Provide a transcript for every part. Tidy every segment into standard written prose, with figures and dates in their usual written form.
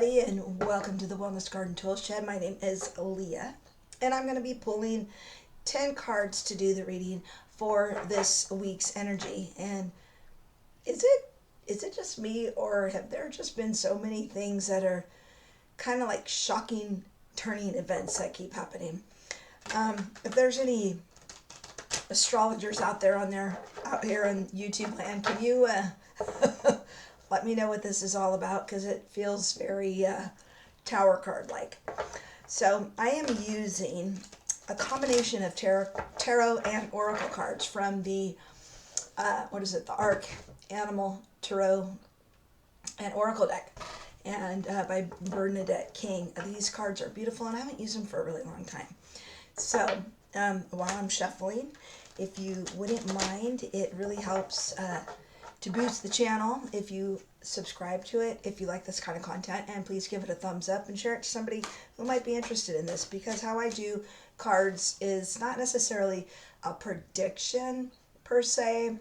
everybody, and welcome to the Wellness Garden Tool Shed. My name is Leah, and I'm going to be pulling 10 cards to do the reading for this week's energy. And is it just me, or have there just been so many things that are kind of like shocking turning events that keep happening? If there's any astrologers out here on YouTube land, can you let me know what this is all about, because it feels very tower card like. So I am using a combination of tarot and oracle cards from the the Arc Animal Tarot and Oracle deck, and by Bernadette King. These cards are beautiful, and I haven't used them for a really long time. So while I'm shuffling, if you wouldn't mind, it really helps to boost the channel if you subscribe to it, if you like this kind of content, and please give it a thumbs up and share it to somebody who might be interested in this, because how I do cards is not necessarily a prediction per se.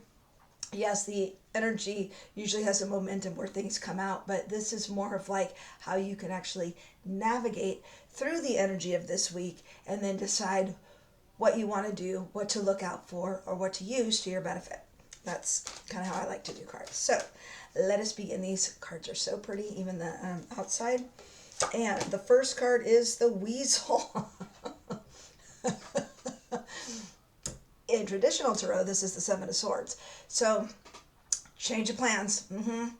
Yes, the energy usually has a momentum where things come out, but this is more of like how you can actually navigate through the energy of this week and then decide what you want to do, what to look out for, or what to use to your benefit. That's kind of how I like to do cards. So let us begin. These cards are so pretty, even the outside. And the first card is the Weasel. In traditional tarot, this is the Seven of Swords. So change of plans.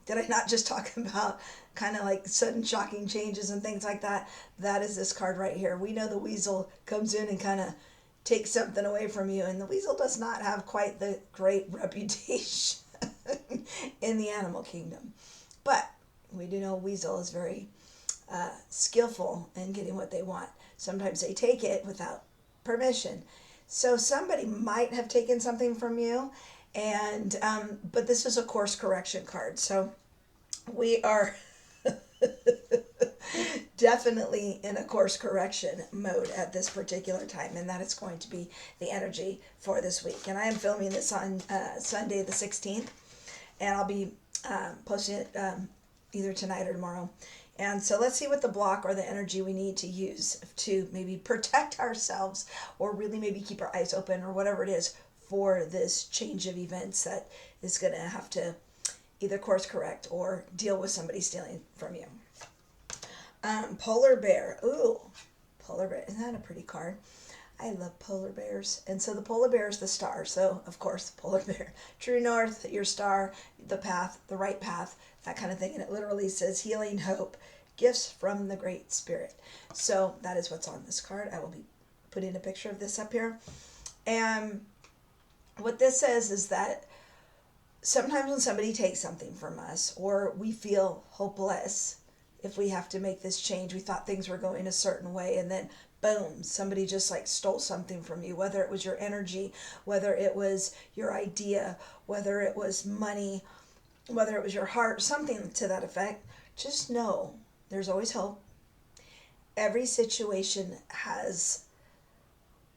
Did I not just talk about kind of like sudden shocking changes and things like that? That is this card right here. We know the Weasel comes in and kind of take something away from you, and the weasel does not have quite the great reputation in the animal kingdom, but we do know weasel is very skillful in getting what they want. Sometimes they take it without permission, so somebody might have taken something from you, and but this is a course correction card, so we are definitely in a course correction mode at this particular time, and that is going to be the energy for this week. And I am filming this on Sunday the 16th, and I'll be posting it either tonight or tomorrow. And so let's see what the block or the energy we need to use to maybe protect ourselves, or really maybe keep our eyes open, or whatever it is for this change of events that is going to have to either course correct or deal with somebody stealing from you. Polar bear. Ooh, polar bear. Isn't that a pretty card? I love polar bears. And so the polar bear is the star. So, of course, the polar bear. True north, your star, the path, the right path, that kind of thing. And it literally says healing, hope, gifts from the Great Spirit. So that is what's on this card. I will be putting a picture of this up here. And what this says is that sometimes when somebody takes something from us, or we feel hopeless, if we have to make this change, we thought things were going a certain way, and then boom, somebody just like stole something from you, whether it was your energy, whether it was your idea, whether it was money, whether it was your heart, something to that effect. Just know there's always hope. Every situation has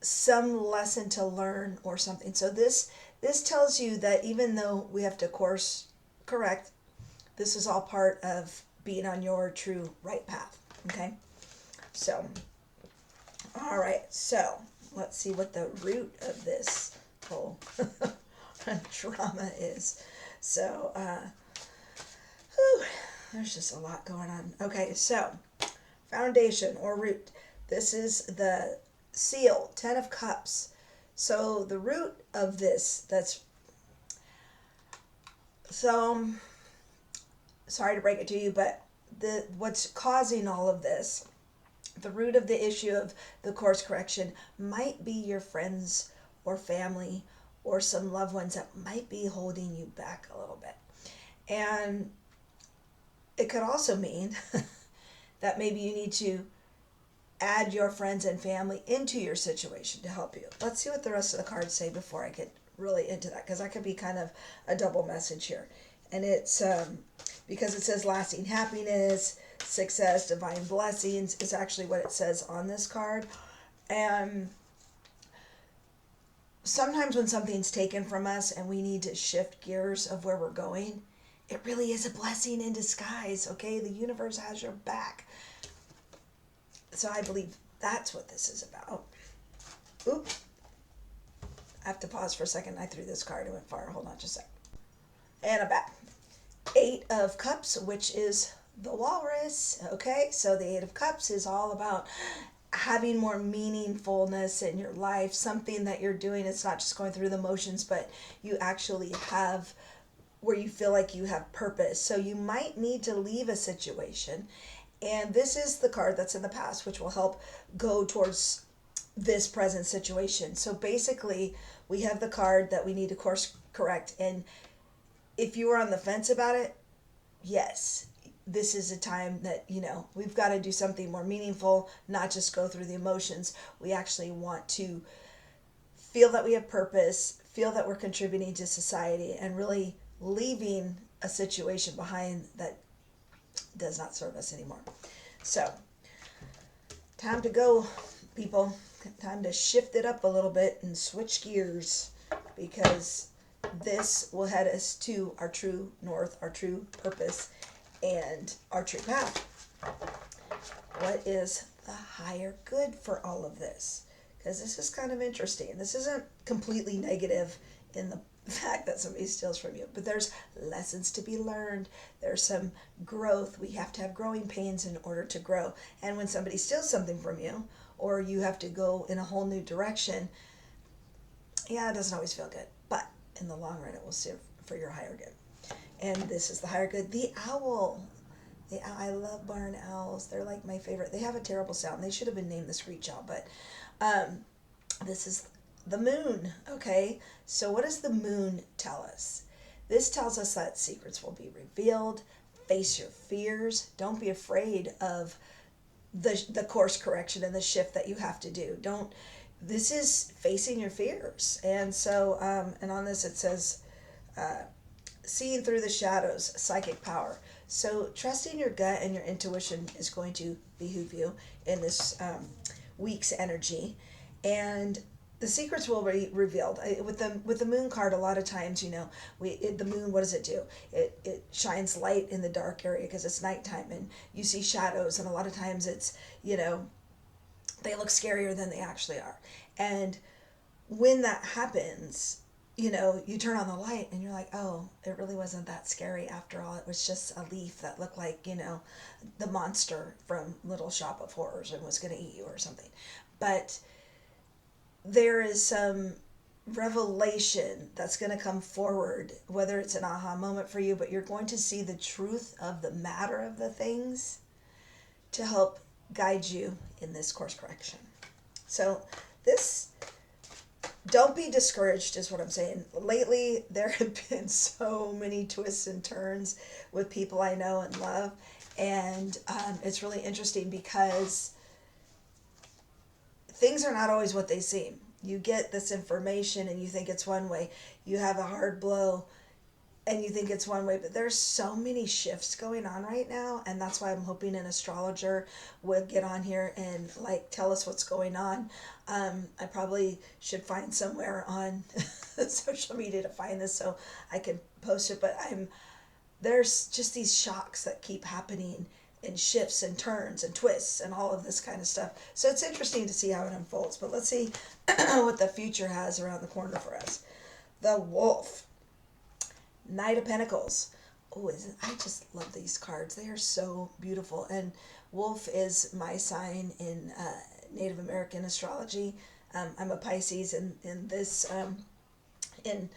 some lesson to learn or something. So this tells you that even though we have to course correct, this is all part of being on your true right path. Okay, so all right, so let's see what the root of this whole drama is. So there's just a lot going on. Okay, so foundation or root. This is the seal, 10 of Cups. So the root of this, sorry to break it to you, but what's causing all of this, the root of the issue of the course correction, might be your friends or family or some loved ones that might be holding you back a little bit. And it could also mean that maybe you need to add your friends and family into your situation to help you. Let's see what the rest of the cards say before I get really into that, because that could be kind of a double message here. And it's because it says lasting happiness, success, divine blessings is actually what it says on this card. And sometimes when something's taken from us and we need to shift gears of where we're going, it really is a blessing in disguise, okay? The universe has your back. So I believe that's what this is about. Oop. I have to pause for a second. I threw this card. It went far. Hold on just a second. And I'm back. Eight of Cups, which is the walrus. Okay, so the Eight of Cups is all about having more meaningfulness in your life, something that you're doing. It's not just going through the motions, but you actually have where you feel like you have purpose. So you might need to leave a situation. And this is the card that's in the past, which will help go towards this present situation. So basically, we have the card that we need to course correct. And if you were on the fence about it, yes, this is a time that, we've got to do something more meaningful, not just go through the emotions. We actually want to feel that we have purpose, feel that we're contributing to society, and really leaving a situation behind that does not serve us anymore. So, time to go, people. Time to shift it up a little bit and switch gears, because this will head us to our true north, our true purpose, and our true path. What is the higher good for all of this? Because this is kind of interesting. This isn't completely negative in the fact that somebody steals from you, but there's lessons to be learned. There's some growth. We have to have growing pains in order to grow. And when somebody steals something from you, or you have to go in a whole new direction, yeah, it doesn't always feel good, but in the long run, it will serve for your higher good. And this is the higher good. The owl. I love barn owls. They're like my favorite. They have a terrible sound. They should have been named the screech owl, but this is the moon. Okay, so what does the moon tell us? This tells us that secrets will be revealed. Face your fears. Don't be afraid of the course correction and the shift that you have to do. This is facing your fears. And so, and on this it says, seeing through the shadows, psychic power. So trusting your gut and your intuition is going to behoove you in this week's energy. And the secrets will be revealed with the moon card. A lot of times, the moon, what does it do? It shines light in the dark area because it's nighttime, and you see shadows, and a lot of times it's, they look scarier than they actually are. And when that happens, you turn on the light and you're like, oh, it really wasn't that scary after all. It was just a leaf that looked like, the monster from Little Shop of Horrors and was going to eat you or something. But there is some revelation that's going to come forward, whether it's an aha moment for you, but you're going to see the truth of the matter of the things to help guide you in this course correction. So don't be discouraged is what I'm saying. Lately, there have been so many twists and turns with people I know and love, and it's really interesting because things are not always what they seem. You get this information and you think it's one way. You have a hard blow and you think it's one way, but there's so many shifts going on right now, and that's why I'm hoping an astrologer would get on here and tell us what's going on. I probably should find somewhere on social media to find this so I can post it, but there's just these shocks that keep happening, and shifts and turns and twists and all of this kind of stuff. So it's interesting to see how it unfolds, but let's see what the future has around the corner for us. The Wolf. Knight of Pentacles. Oh, I just love these cards. They are so beautiful. And Wolf is my sign in Native American astrology. I'm a Pisces, and in this, in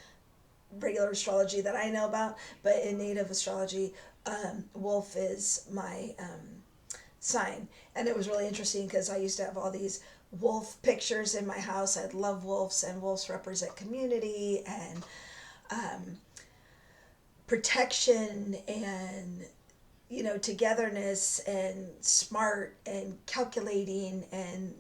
regular astrology that I know about, but in Native astrology, Wolf is my sign. And it was really interesting because I used to have all these wolf pictures in my house. I love wolves, and wolves represent community and protection and togetherness and smart and calculating and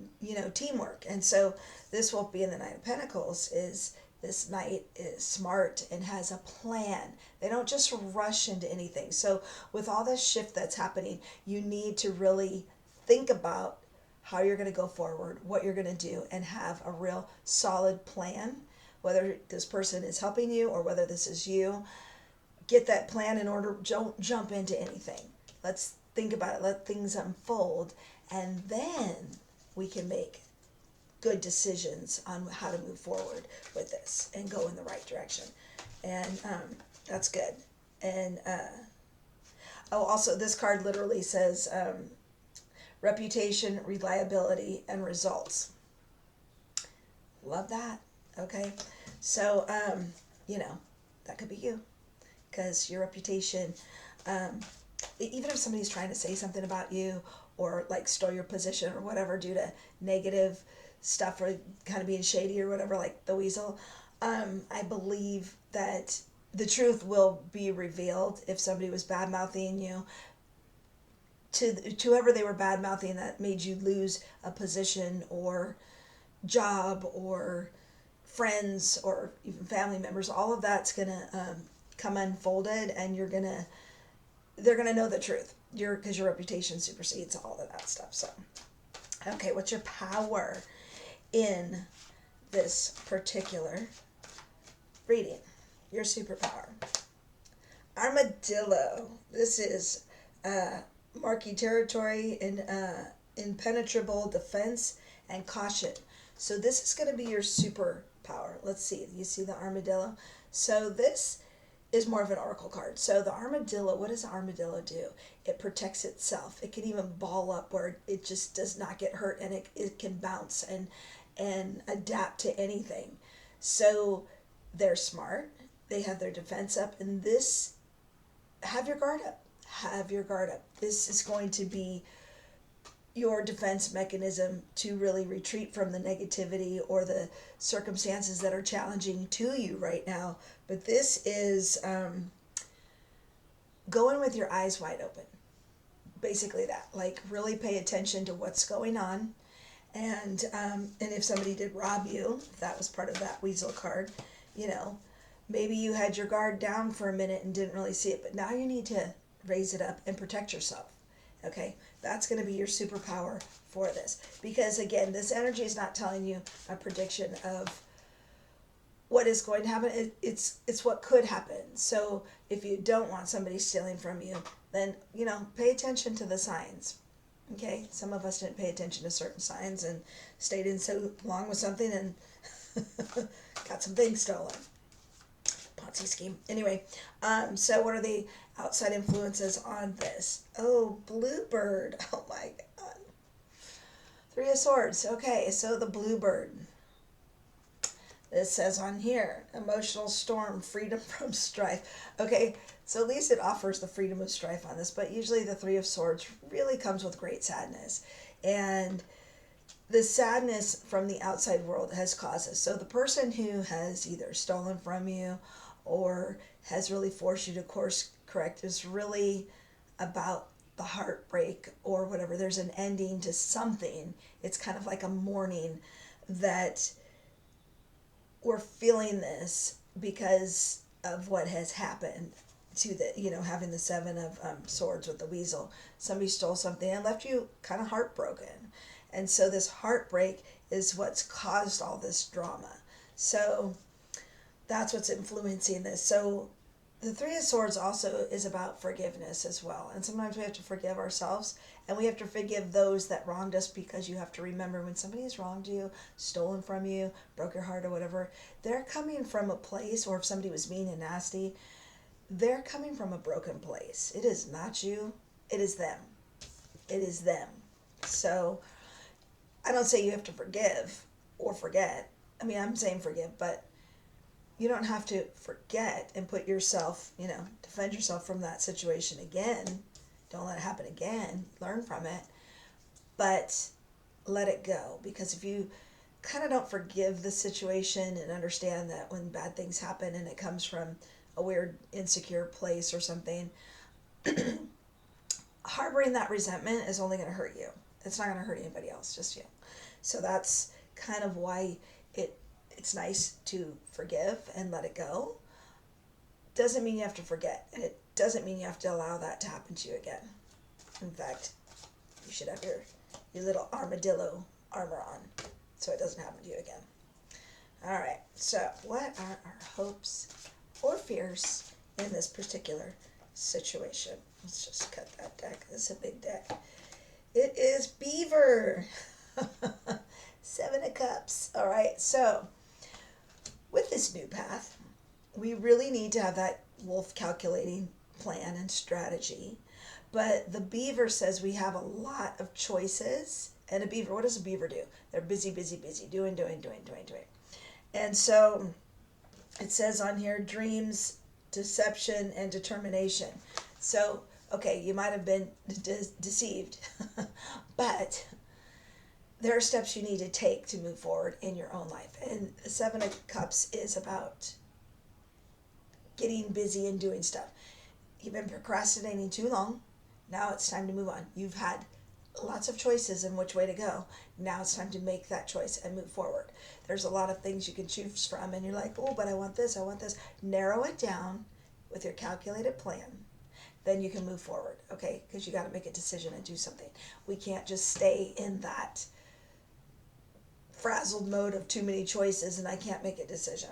teamwork. And so this wolf being the Knight of Pentacles is this knight is smart and has a plan. They don't just rush into anything. So with all this shift that's happening, you need to really think about how you're going to go forward, what you're going to do, and have a real solid plan, whether this person is helping you or whether this is you. get that plan in order. Don't jump into anything. Let's think about it. Let things unfold, and then we can make good decisions on how to move forward with this and go in the right direction. And that's good. And oh, also, this card literally says reputation, reliability, and results. Love that. Okay. So, that could be you, because your reputation, um, even if somebody's trying to say something about you or like steal your position or whatever due to negative stuff or kind of being shady or whatever, like the weasel, I believe that the truth will be revealed if somebody was bad mouthing you to whoever they were bad mouthing that made you lose a position or job or friends or even family members. All of that's gonna come unfolded, and they're gonna know the truth. Because your reputation supersedes all of that stuff. So, okay, what's your power in this particular reading? Your superpower. Armadillo. This is marquee territory in impenetrable defense and caution. So this is going to be your superpower. Let's see. You see the armadillo? So this is more of an oracle card. So the armadillo, what does the armadillo do? It protects itself. It can even ball up where it just does not get hurt, and it can bounce and adapt to anything. So they're smart. They have their defense up, and this, have your guard up. Have your guard up. This is going to be your defense mechanism to really retreat from the negativity or the circumstances that are challenging to you right now. But this is going with your eyes wide open. Basically that. Like, really pay attention to what's going on. And if somebody did rob you, if that was part of that weasel card, maybe you had your guard down for a minute and didn't really see it, but now you need to raise it up and protect yourself. Okay, that's going to be your superpower for this. Because again, this energy is not telling you a prediction of what is going to happen. It's what could happen. So if you don't want somebody stealing from you, then, pay attention to the signs. Okay, some of us didn't pay attention to certain signs and stayed in so long with something and got some things stolen. Ponzi scheme. Anyway, so what are the outside influences on this? Oh, Bluebird. Oh my God. Three of Swords. Okay, so the Bluebird. This says on here, emotional storm, freedom from strife. Okay, so at least it offers the freedom of strife on this, but usually the Three of Swords really comes with great sadness. And the sadness from the outside world has caused this. So the person who has either stolen from you or has really forced you to course correct is really about the heartbreak or whatever. There's an ending to something. It's kind of like a mourning that we're feeling this because of what has happened to the, having the Seven of Swords with the weasel. Somebody stole something and left you kind of heartbroken. And so this heartbreak is what's caused all this drama. So that's what's influencing this. So the Three of Swords also is about forgiveness as well. And sometimes we have to forgive ourselves, and we have to forgive those that wronged us, because you have to remember when somebody has wronged you, stolen from you, broke your heart or whatever, they're coming from a place, or if somebody was mean and nasty, they're coming from a broken place. It is not you. It is them. It is them. So I don't say you have to forgive or forget. I mean, I'm saying forgive, but you don't have to forget and put yourself, defend yourself from that situation again. Don't let it happen again. Learn from it. But let it go. Because if you kind of don't forgive the situation and understand that when bad things happen and it comes from a weird, insecure place or something, harboring that resentment is only going to hurt you. It's not going to hurt anybody else, just you. So that's kind of why it's nice to forgive and let it go. Doesn't mean you have to forget, and it doesn't mean you have to allow that to happen to you again. In fact, you should have your little armadillo armor on so it doesn't happen to you again. All right, so what are our hopes or fears in this particular situation. Let's just cut that deck. This is a big deck. It is Beaver. 7 of Cups. All right, so with this new path, we really need to have that wolf calculating plan and strategy. But the Beaver says we have a lot of choices. And a beaver, what does a beaver do? They're busy, busy, busy, doing. And so it says on here dreams, deception, and determination. So, okay, you might have been deceived, but there are steps you need to take to move forward in your own life. And the 7 of Cups is about getting busy and doing stuff. You've been procrastinating too long. Now it's time to move on. You've had lots of choices in which way to go. Now it's time to make that choice and move forward. There's a lot of things you can choose from, and you're like, oh, but I want this. Narrow it down with your calculated plan. Then you can move forward, okay? Because you got to make a decision and do something. We can't just stay in that frazzled mode of too many choices and I can't make a decision.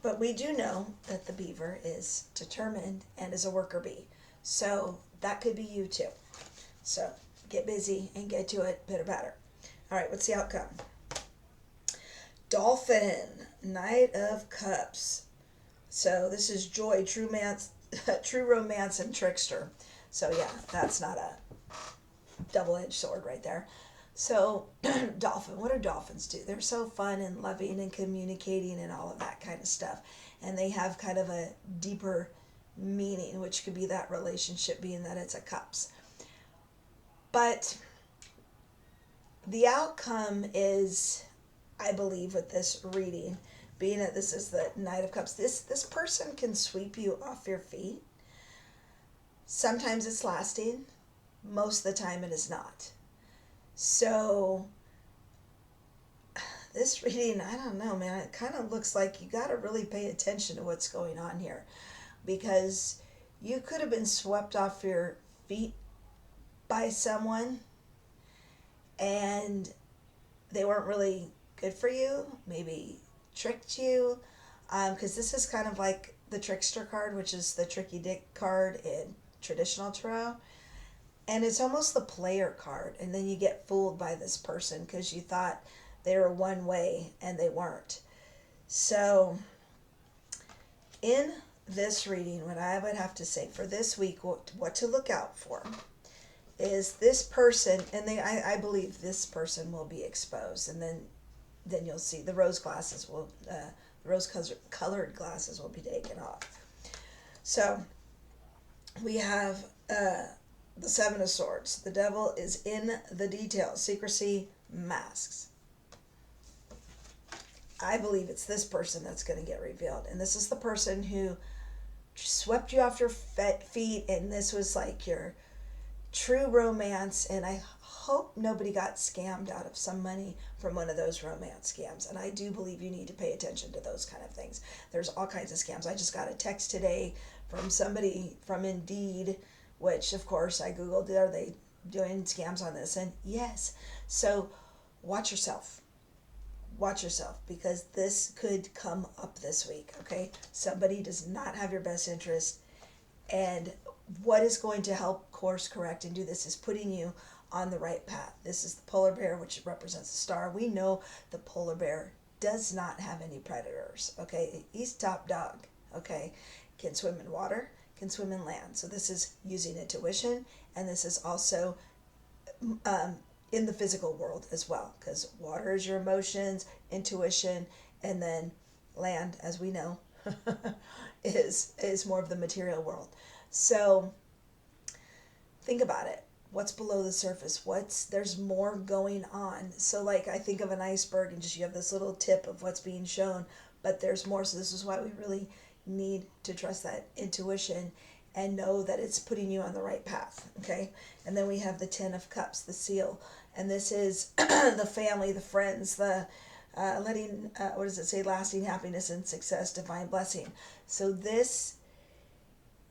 But we do know that the beaver is determined and is a worker bee. So that could be you too. So get busy and get to it better. All right, what's the outcome? Dolphin, Knight of Cups. So this is joy, true romance, and trickster. So yeah, that's not a double-edged sword right there. So dolphin, what do dolphins do? They're so fun and loving and communicating and all of that kind of stuff. And they have kind of a deeper meaning, which could be that relationship being that it's a cups. But the outcome is, I believe, with this reading, being that this is the Knight of Cups, this person can sweep you off your feet. Sometimes it's lasting. Most of the time it is not. So this reading, I don't know, man, it kind of looks like you got to really pay attention to what's going on here, because you could have been swept off your feet by someone and they weren't really good for you, maybe tricked you, because this is kind of like the trickster card, which is the tricky dick card in traditional tarot, and it's almost the player card, and then you get fooled by this person because you thought they were one way and they weren't. So in this reading, what I would have to say for this week, what to look out for is this person, and I believe this person will be exposed, and then you'll see the rose colored glasses will be taken off. So we have the 7 of Swords. The devil is in the details. Secrecy, masks. I believe it's this person that's going to get revealed, and this is the person who swept you off your feet, and this was like your true romance, and I hope nobody got scammed out of some money from one of those romance scams. And I do believe you need to pay attention to those kind of things. There's all kinds of scams. I just got a text today from somebody from Indeed, which of course I googled, are they doing scams on this? And yes. So watch yourself, because this could come up this week. Okay, somebody does not have your best interest, and what is going to help course correct and do this is putting you on the right path. This is the polar bear, which represents a star. We know the polar bear does not have any predators. Okay, he's top dog. Okay, can swim in water, can swim in land. So this is using intuition, and this is also in the physical world as well, because water is your emotions, intuition, and then land, as we know, is more of the material world. So think about it. What's below the surface? There's more going on. So like I think of an iceberg and just you have this little tip of what's being shown, but there's more. So this is why we really need to trust that intuition and know that it's putting you on the right path. Okay. And then we have the 10 of Cups, the seal. And this is the family, the friends, the letting, what does it say? Lasting happiness and success, divine blessing. So this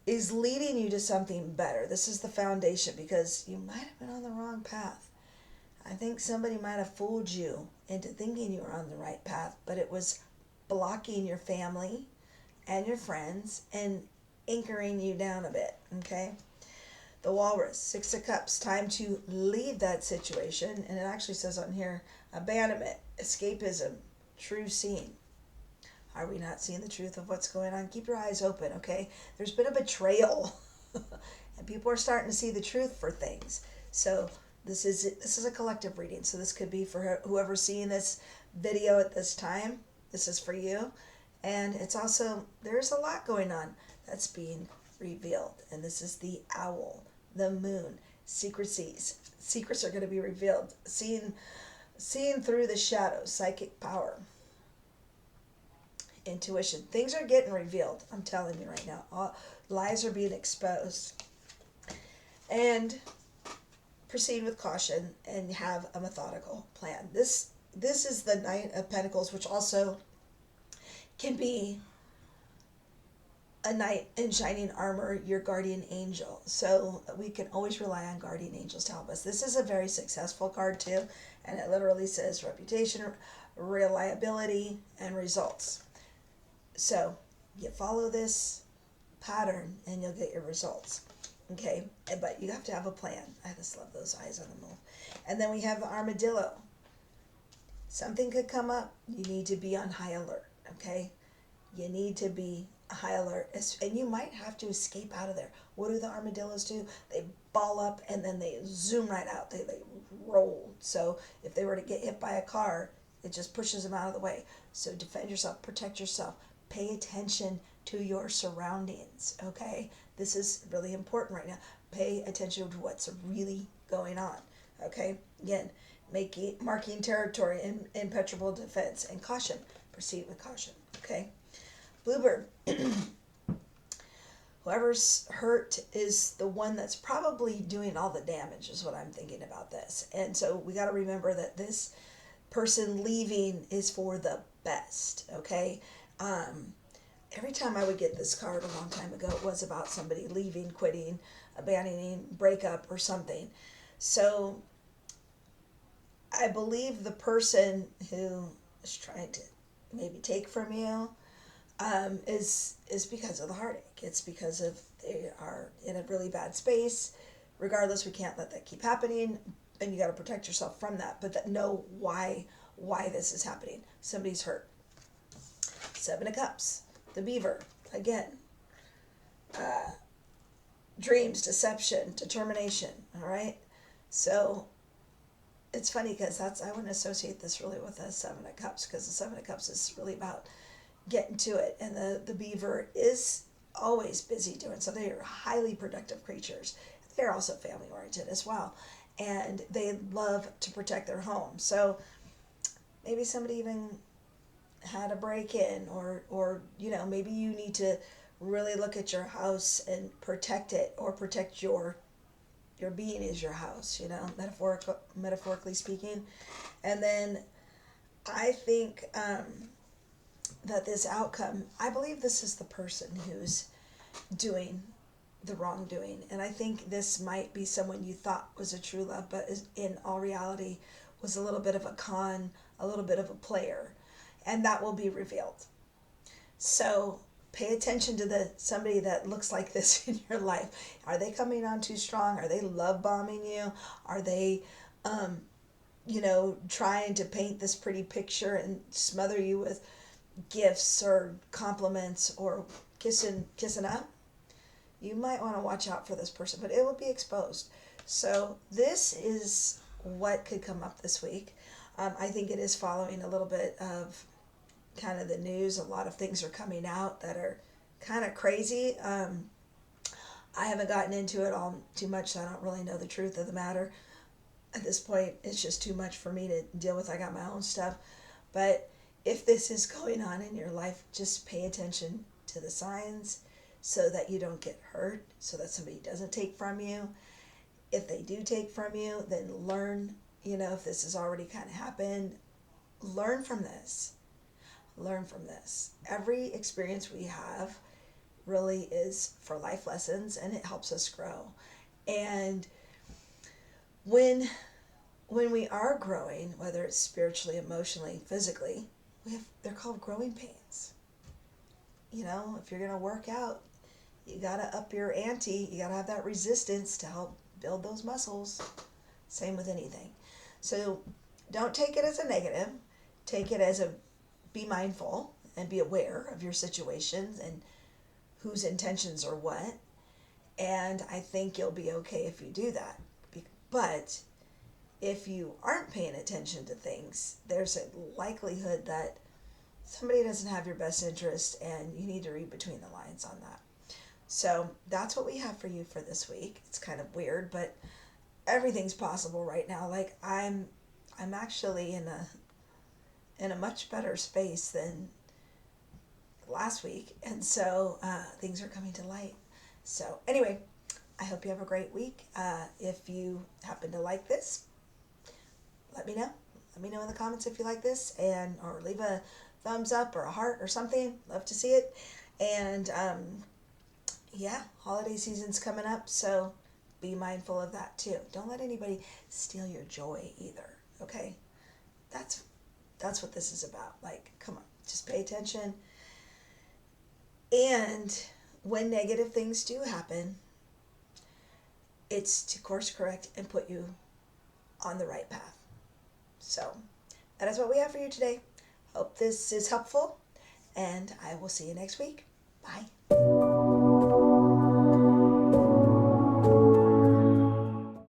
is leading you to something better. This is the foundation, because you might have been on the wrong path. I think somebody might have fooled you into thinking you were on the right path, but it was blocking your family and your friends and anchoring you down a bit, okay? The Walrus, Six of Cups, time to leave that situation. And it actually says on here, abandonment, escapism, true seeing. Are we not seeing the truth of what's going on? Keep your eyes open, okay? There's been a betrayal. And people are starting to see the truth for things. So this is a collective reading. So this could be for whoever's seeing this video at this time. This is for you. And it's also, there's a lot going on that's being revealed. And this is the owl, the moon, secrecies. Secrets are going to be revealed. Seeing through the shadows, psychic power, intuition. Things are getting revealed. I'm telling you right now. All lies are being exposed. And proceed with caution and have a methodical plan. This is the Knight of Pentacles, which also can be a knight in shining armor, your guardian angel. So we can always rely on guardian angels to help us. This is a very successful card too, and it literally says reputation, reliability, and results. So you follow this pattern and you'll get your results. Okay, but you have to have a plan. I just love those eyes on the move. And then we have the armadillo. Something could come up. You need to be on high alert, okay? You need to be high alert. And you might have to escape out of there. What do the armadillos do? They ball up and then they zoom right out. They roll. So if they were to get hit by a car, it just pushes them out of the way. So defend yourself, protect yourself. Pay attention to your surroundings, okay? This is really important right now. Pay attention to what's really going on, okay? Again, marking territory, impenetrable defense, and caution. Proceed with caution, okay? Bluebird. Whoever's hurt is the one that's probably doing all the damage, is what I'm thinking about this. And so we got to remember that this person leaving is for the best, okay? Every time I would get this card a long time ago, it was about somebody leaving, quitting, abandoning, breakup, or something. So I believe the person who is trying to maybe take from you is because of the heartache. It's because of they are in a really bad space. Regardless, we can't let that keep happening, and you got to protect yourself from that. But know why this is happening. Somebody's hurt. Seven of Cups, the beaver, again. Dreams, deception, determination, all right? So it's funny because I wouldn't associate this really with the Seven of Cups, because the Seven of Cups is really about getting to it. And the beaver is always busy doing something. They're highly productive creatures. They're also family oriented as well. And they love to protect their home. So maybe somebody even had a break-in, or maybe you need to really look at your house and protect it, or protect your being is your house, metaphorically speaking. And then I think that this outcome, I believe this is the person who's doing the wrongdoing. And I think this might be someone you thought was a true love, but in all reality was a little bit of a con, a little bit of a player. And that will be revealed. So pay attention to somebody that looks like this in your life. Are they coming on too strong? Are they love bombing you? Are they, trying to paint this pretty picture and smother you with gifts or compliments or kissing up? You might want to watch out for this person, but it will be exposed. So this is what could come up this week. I think it is following a little bit of kind of the news. A lot of things are coming out that are kind of crazy. I haven't gotten into it all too much, so I don't really know the truth of the matter. At this point, it's just too much for me to deal with. I got my own stuff. But if this is going on in your life, just pay attention to the signs so that you don't get hurt, so that somebody doesn't take from you. If they do take from you, then learn, if this has already kind of happened, learn from this. Learn from this. Every experience we have really is for life lessons, and it helps us grow. And when we are growing, whether it's spiritually, emotionally, physically, they're called growing pains. if you're going to work out, you got to up your ante. You got to have that resistance to help build those muscles. Same with anything. So don't take it as a negative. Take it as a be mindful and be aware of your situations and whose intentions are what. And I think you'll be okay if you do that. But if you aren't paying attention to things, there's a likelihood that somebody doesn't have your best interest, and you need to read between the lines on that. So that's what we have for you for this week. It's kind of weird, but everything's possible right now. Like I'm actually in a much better space than last week, and so things are coming to light. So anyway, I hope you have a great week. If you happen to like this, let me know. Let me know in the comments if you like this, and or leave a thumbs up or a heart or something. Love to see it. And yeah, holiday season's coming up, so be mindful of that too. Don't let anybody steal your joy either. Okay, that's what this is about. Like, come on, just pay attention. And when negative things do happen, it's to course correct and put you on the right path. So that is what we have for you today. Hope this is helpful, and I will see you next week. Bye.